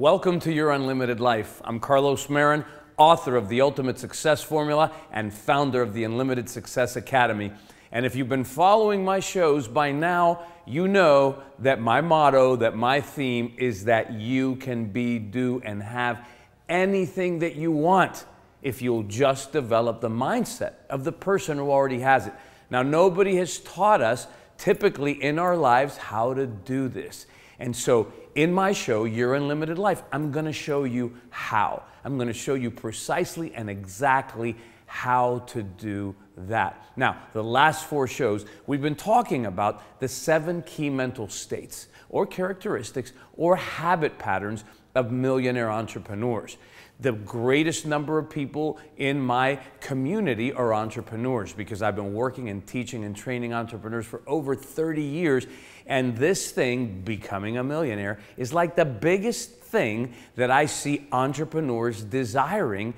Welcome to Your Unlimited Life. I'm Carlos Marin, author of The Ultimate Success Formula and founder of the Unlimited Success Academy. And if you've been following my shows by now, you know that my motto, that my theme is that you can be, do, and have anything that you want if you'll just develop the mindset of the person who already has it. Now, nobody has taught us typically in our lives how to do this. And so in my show, Your Unlimited Life, I'm going to show you how. I'm going to show you precisely and exactly how to do that. Now, the last 4 shows, we've been talking about the 7 key mental states or characteristics or habit patterns of millionaire entrepreneurs. The greatest number of people in my community are entrepreneurs because I've been working and teaching and training entrepreneurs for over 30 years. And this thing, becoming a millionaire, is like the biggest thing that I see entrepreneurs desiring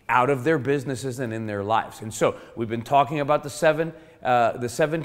out of their businesses and in their lives. And so we've been talking about the seven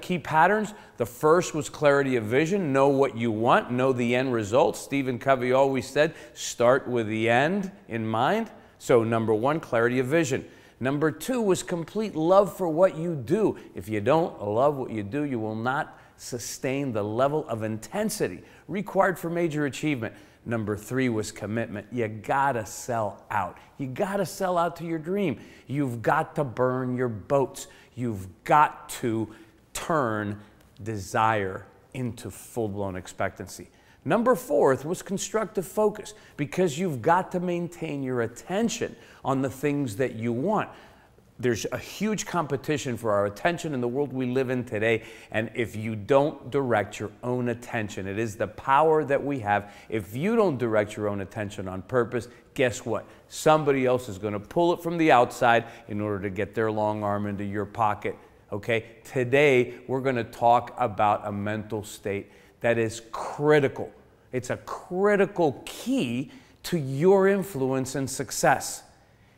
key patterns. The first was clarity of vision. Know what you want, know the end result. Stephen Covey always said, start with the end in mind. So number 1, clarity of vision. Number 2 was complete love for what you do. If you don't love what you do, you will not sustain the level of intensity required for major achievement. Number 3 was commitment. You gotta sell out. You gotta sell out to your dream. You've got to burn your boats. You've got to turn desire into full-blown expectancy. Number 4 was constructive focus, because you've got to maintain your attention on the things that you want. There's a huge competition for our attention in the world we live in today, and if you don't direct your own attention, it is the power that we have. If you don't direct your own attention on purpose, guess what? Somebody else is going to pull it from the outside in order to get their long arm into your pocket, okay? Today, we're going to talk about a mental state that is critical. It's a critical key to your influence and success.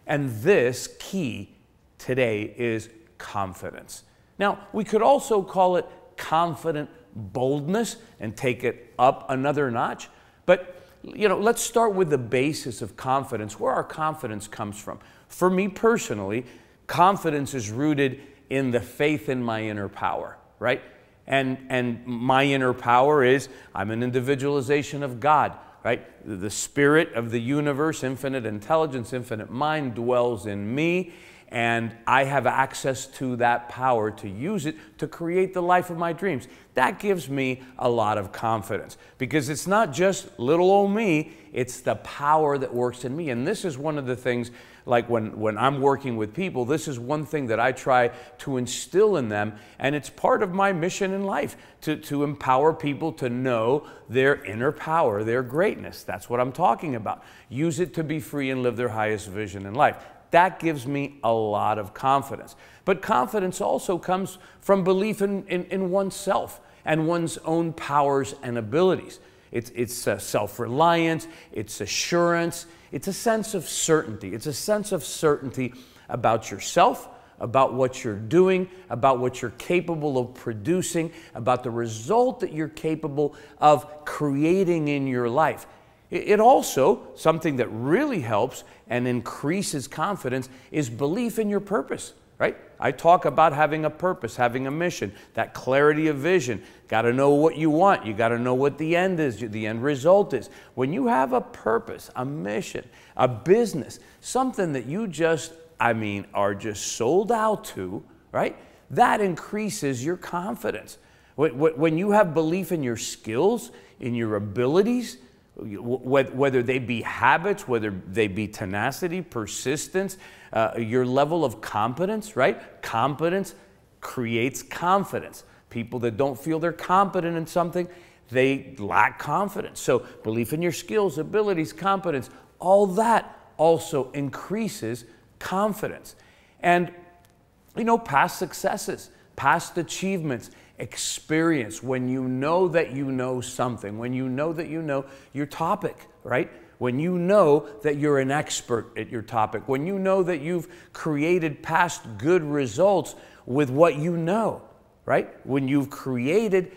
And this key today is confidence. Now, we could also call it confident boldness and take it up another notch. But, you know, let's start with the basis of confidence, where our confidence comes from. For me personally, confidence is rooted in the faith in my inner power, right? And my inner power is, I'm an individualization of God, right? The spirit of the universe, infinite intelligence, infinite mind dwells in me. And I have access to that power to use it to create the life of my dreams. That gives me a lot of confidence, because it's not just little old me, it's the power that works in me. And this is one of the things, like when I'm working with people, this is one thing that I try to instill in them, and it's part of my mission in life, to empower people to know their inner power, their greatness. That's what I'm talking about. Use it to be free and live their highest vision in life. That gives me a lot of confidence. But confidence also comes from belief in oneself and one's own powers and abilities. It's self-reliance, it's assurance, it's a sense of certainty. It's a sense of certainty about yourself, about what you're doing, about what you're capable of producing, about the result that you're capable of creating in your life. It also, something that really helps and increases confidence, is belief in your purpose, right? I talk about having a purpose, having a mission, that clarity of vision. Got to know what you want. You got to know what the end is, the end result is. When you have a purpose, a mission, a business, something that you just, are just sold out to, right? That increases your confidence. When you have belief in your skills, in your abilities, whether they be habits, whether they be tenacity, persistence, your level of competence, right? Competence creates confidence. People that don't feel they're competent in something, they lack confidence. So belief in your skills, abilities, competence, all that also increases confidence. And, you know, past successes, past achievements, experience, when you know that you know something, when you know that you know your topic, right? When you know that you're an expert at your topic, when you know that you've created past good results with what you know, right? When you've created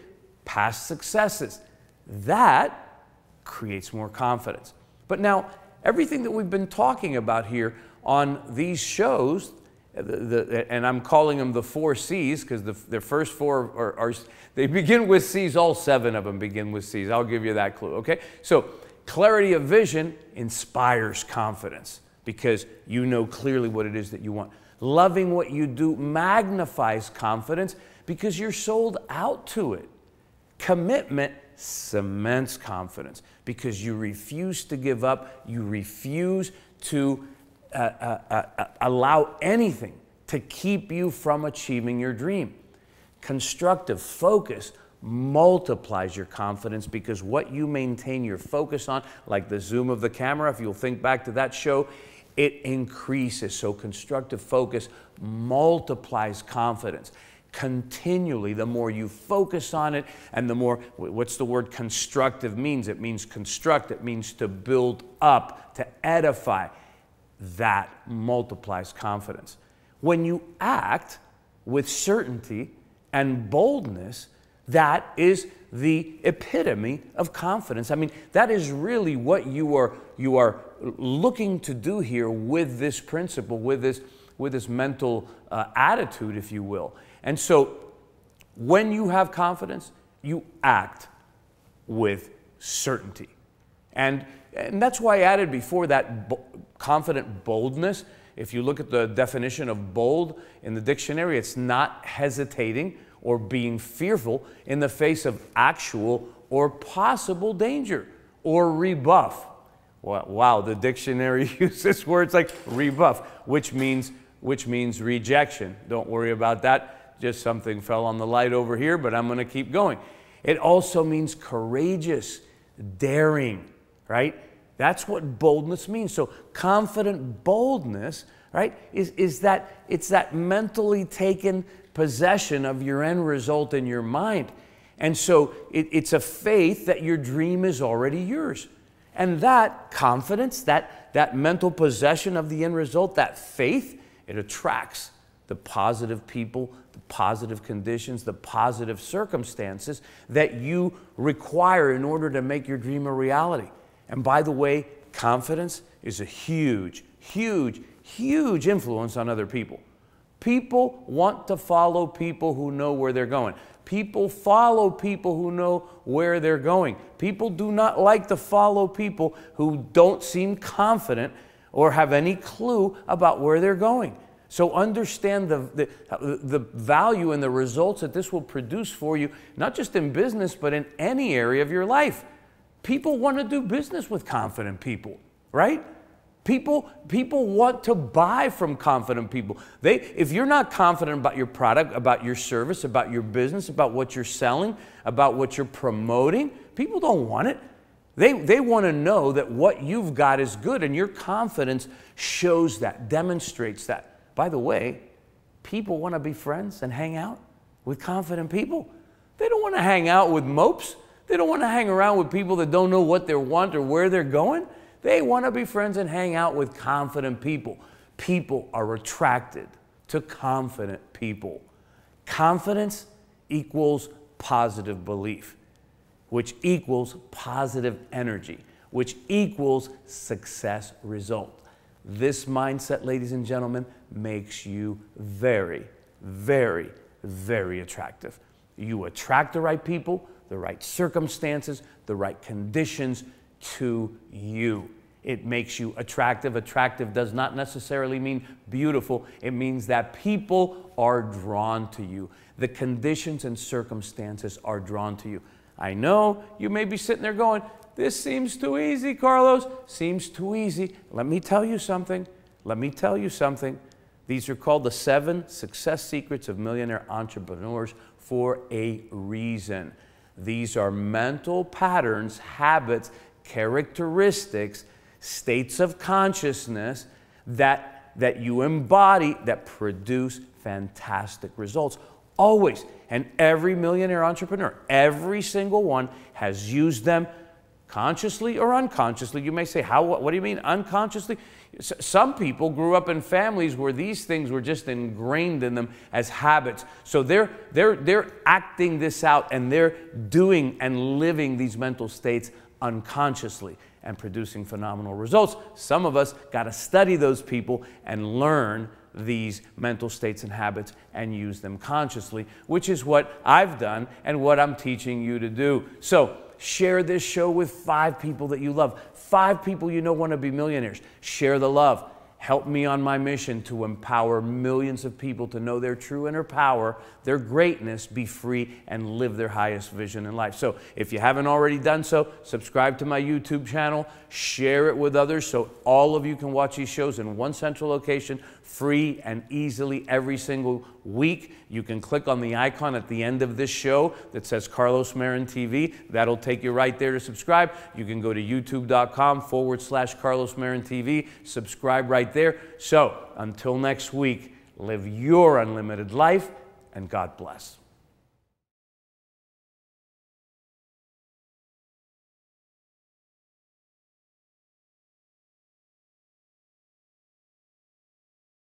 past successes, that creates more confidence. But now, everything that we've been talking about here on these shows, and I'm calling them the 4 C's because the first 4 are, they begin with C's. All 7 of them begin with C's. I'll give you that clue, okay? So clarity of vision inspires confidence because you know clearly what it is that you want. Loving what you do magnifies confidence because you're sold out to it. Commitment cements confidence because you refuse to give up. You refuse to allow anything to keep you from achieving your dream. Constructive focus multiplies your confidence because what you maintain your focus on, like the zoom of the camera, if you'll think back to that show, it increases. So constructive focus multiplies confidence. Continually, the more you focus on it, and the more, what's the word constructive means? It means construct, it means to build up, to edify. That multiplies confidence. When you act with certainty and boldness, that is the epitome of confidence. I mean, that is really what you are looking to do here with this principle, with this mental attitude, if you will. And so when you have confidence, you act with certainty. And that's why I added before that confident boldness. If you look at the definition of bold in the dictionary, it's not hesitating or being fearful in the face of actual or possible danger or rebuff. Wow, the dictionary uses words like rebuff, which means rejection. Don't worry about that. Just something fell on the light over here, but I'm going to keep going. It also means courageous, daring, right? That's what boldness means. So confident boldness, right, is that it's that mentally taken possession of your end result in your mind. And so it's a faith that your dream is already yours. And that confidence, that mental possession of the end result, that faith, it attracts the positive people, the positive conditions, the positive circumstances that you require in order to make your dream a reality. And by the way, confidence is a huge, huge, huge influence on other people. People want to follow people who know where they're going. People follow people who know where they're going. People do not like to follow people who don't seem confident or have any clue about where they're going. So understand the value and the results that this will produce for you, not just in business, but in any area of your life. People want to do business with confident people, right? People want to buy from confident people. If you're not confident about your product, about your service, about your business, about what you're selling, about what you're promoting, people don't want it. They want to know that what you've got is good, and your confidence shows that, demonstrates that. By the way, people want to be friends and hang out with confident people. They don't want to hang out with mopes. They don't want to hang around with people that don't know what they want or where they're going. They want to be friends and hang out with confident people. People are attracted to confident people. Confidence equals positive belief, which equals positive energy, which equals success result. This mindset, ladies and gentlemen, makes you very, very, very attractive. You attract the right people, the right circumstances, the right conditions to you. It makes you attractive. Attractive does not necessarily mean beautiful. It means that people are drawn to you. The conditions and circumstances are drawn to you. I know you may be sitting there going, this seems too easy, Carlos. Seems too easy. Let me tell you something. Let me tell you something. These are called the 7 success secrets of millionaire entrepreneurs for a reason. These are mental patterns, habits, characteristics, states of consciousness that you embody that produce fantastic results. Always. And every millionaire entrepreneur, every single one has used them consciously or unconsciously. You may say, what do you mean unconsciously? Some people grew up in families where these things were just ingrained in them as habits. So they're acting this out, and they're doing and living these mental states unconsciously. and producing phenomenal results. Some of us got to study those people and learn these mental states and habits and use them consciously, which is what I've done and what I'm teaching you to do. So share this show with 5 people that you love. 5 people you know want to be millionaires. Share the love. Help me on my mission to empower millions of people to know their true inner power, their greatness, be free, and live their highest vision in life. So if you haven't already done so, subscribe to my YouTube channel, share it with others so all of you can watch these shows in one central location, free and easily every single week. You can click on the icon at the end of this show that says Carlos Marin TV. That'll take you right there to subscribe. You can go to youtube.com/Carlos Marin TV. Subscribe right there. So until next week, live your unlimited life and God bless.